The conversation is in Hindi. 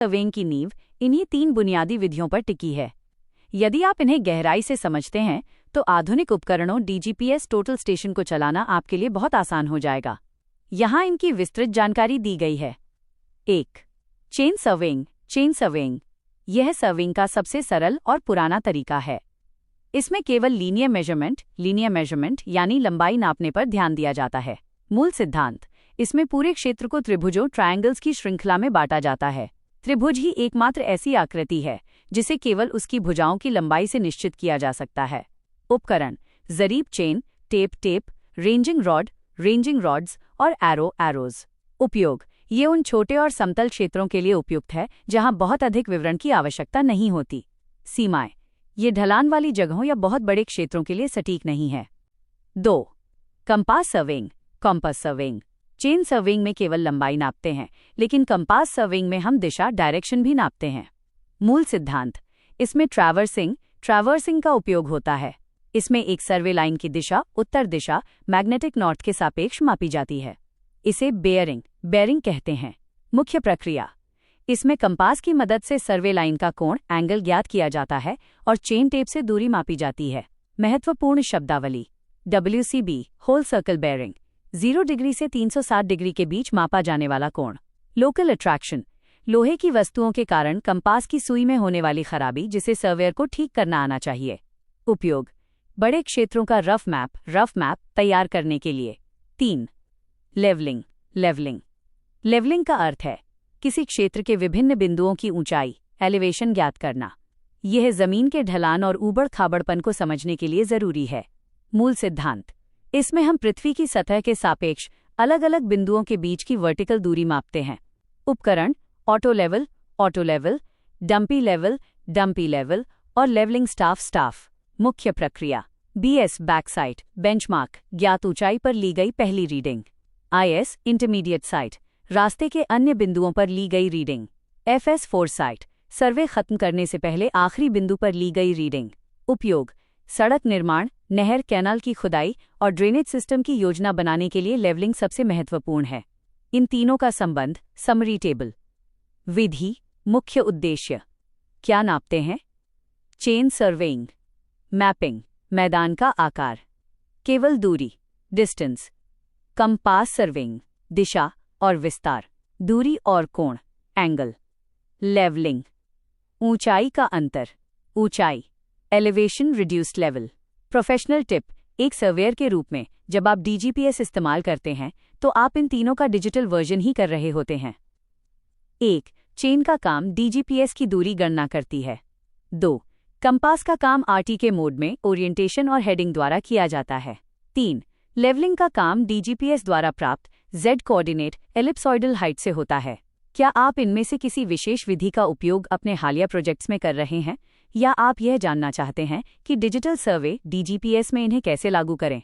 सर्वेइंग की नींव इन्हीं 3 बुनियादी विधियों पर टिकी है। यदि आप इन्हें गहराई से समझते हैं तो आधुनिक उपकरणों DGPS टोटल स्टेशन को चलाना आपके लिए बहुत आसान हो जाएगा। यहाँ इनकी विस्तृत जानकारी दी गई है। 1. Chain surveying. चेन सर्वेइंग यह सर्वेइंग का सबसे सरल और पुराना तरीका है। इसमें केवल लीनियर मेजरमेंट यानी लंबाई नापने पर ध्यान दिया जाता है। मूल सिद्धांत: इसमें पूरे क्षेत्र को त्रिभुजों ट्रायंगल्स की श्रृंखला में बांटा जाता है। त्रिभुज ही एकमात्र ऐसी आकृति है जिसे केवल उसकी भुजाओं की लंबाई से निश्चित किया जा सकता है। उपकरण: जरीब चेन, टेप, रेंजिंग रॉड्स और एरोज। उपयोग: ये उन छोटे और समतल क्षेत्रों के लिए उपयुक्त है जहां बहुत अधिक विवरण की आवश्यकता नहीं होती। सीमाएं: ये ढलान वाली जगहों या बहुत बड़े क्षेत्रों के लिए सटीक नहीं है। 2. Compass surveying. चेन सर्वेइंग में केवल लंबाई नापते हैं, लेकिन कंपास सर्वेइंग में हम दिशा डायरेक्शन भी नापते हैं। मूल सिद्धांत: इसमें ट्रैवर्सिंग का उपयोग होता है। इसमें एक सर्वे लाइन की दिशा उत्तर दिशा मैग्नेटिक नॉर्थ के सापेक्ष मापी जाती है। इसे बेयरिंग कहते हैं। मुख्य प्रक्रिया: इसमें कंपास की मदद से सर्वे लाइन का कोण एंगल ज्ञात किया जाता है और चेन टेप से दूरी मापी जाती है। महत्वपूर्ण शब्दावली: WCB whole circle bearing 0 degree से 360 डिग्री के बीच मापा जाने वाला कोण। लोकल अट्रैक्शन: लोहे की वस्तुओं के कारण कंपास की सुई में होने वाली खराबी जिसे सर्वेयर को ठीक करना आना चाहिए। उपयोग: बड़े क्षेत्रों का रफ मैप तैयार करने के लिए। 3. लेवलिंग का अर्थ है किसी क्षेत्र के विभिन्न बिंदुओं की ऊंचाई एलिवेशन ज्ञात करना। यह जमीन के ढलान और ऊबड़ खाबड़पन को समझने के लिए जरूरी है। मूल सिद्धांत: इसमें हम पृथ्वी की सतह के सापेक्ष अलग अलग बिंदुओं के बीच की वर्टिकल दूरी मापते हैं। उपकरण: ऑटो लेवल, डंपी लेवल और लेवलिंग स्टाफ। मुख्य प्रक्रिया: BS बैकसाइट बेंचमार्क ज्ञात ऊंचाई पर ली गई पहली रीडिंग। IS इंटरमीडिएट साइट रास्ते के अन्य बिंदुओं पर ली गई रीडिंग। FS फोरसाइट सर्वे खत्म करने से पहले आखिरी बिंदु पर ली गई रीडिंग। उपयोग: सड़क निर्माण, नहर कैनाल की खुदाई और ड्रेनेज सिस्टम की योजना बनाने के लिए लेवलिंग सबसे महत्वपूर्ण है। इन तीनों का संबंध समरी टेबल। विधि: मुख्य उद्देश्य क्या नापते हैं? चेन सर्वेइंग, मैपिंग मैदान का आकार, केवल दूरी डिस्टेंस। कंपास सर्वेइंग, दिशा और विस्तार, दूरी और कोण एंगल। लेवलिंग, ऊंचाई का अंतर, ऊंचाई elevation reduced level. Professional tip: एक सर्वेयर के रूप में जब आप DGPS इस्तेमाल करते हैं तो आप इन तीनों का डिजिटल वर्जन ही कर रहे होते हैं। 1. चेन का काम DGPS की दूरी गणना करती है। 2. कंपास का काम RTK मोड में ओरिएंटेशन और हेडिंग द्वारा किया जाता है। 3. लेवलिंग का काम DGPS द्वारा प्राप्त Z कोऑर्डिनेट एलिप्सॉइडल हाइट से होता है। क्या आप इनमें से किसी विशेष विधि का उपयोग अपने हालिया प्रोजेक्ट्स में कर रहे हैं, या आप यह जानना चाहते हैं कि डिजिटल सर्वे DGPS में इन्हें कैसे लागू करें?